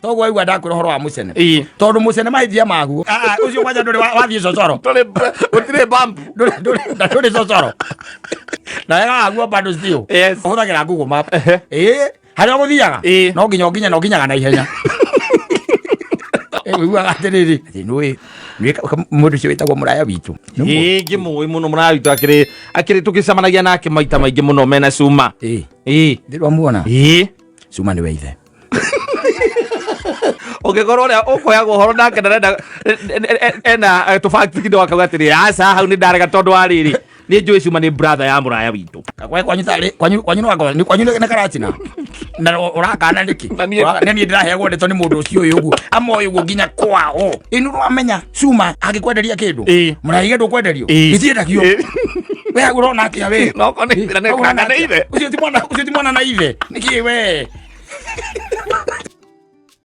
Togo aigua ndakwira horo wa mucene tondu mucene maithia magu ucio kwanja nduri wathie cocoro utire bump nduri cocoro na ega aguo bado stio uthagira Google Map haria guthiaga no nginya na ihenya uiguaga atiriri nui mundu cio witagwo muraya witu ngimui muno muraya witu akiri tukicamanagia nake maita maingi muno mena Cuma ndirwa muona Cuma ni weithe Ungĩkorwo ũrĩa ũkoyagwo horo nake ndarenda ena tũbaki kindo akauga atĩrĩ aca hau nĩ ndarega tondũ wa rĩrĩ nĩ njũĩ Cuma nĩ brother ya mũraya witũ kwanyu no kwanyu nĩ karacina na ũrakana nĩkĩ nĩ niĩ ndĩraheagwo ndeto nĩ mũndũ ũcio ũyũ ũguo amoĩ ũguo nginya kwao ĩnu nĩwamenya Cuma angĩkwenderia kĩndũ mũraya igĩ ndũkwenderio gĩtiendagio we ũrona atĩa we no konĩ ithe ũcio ti mwana na ithe nĩkĩ we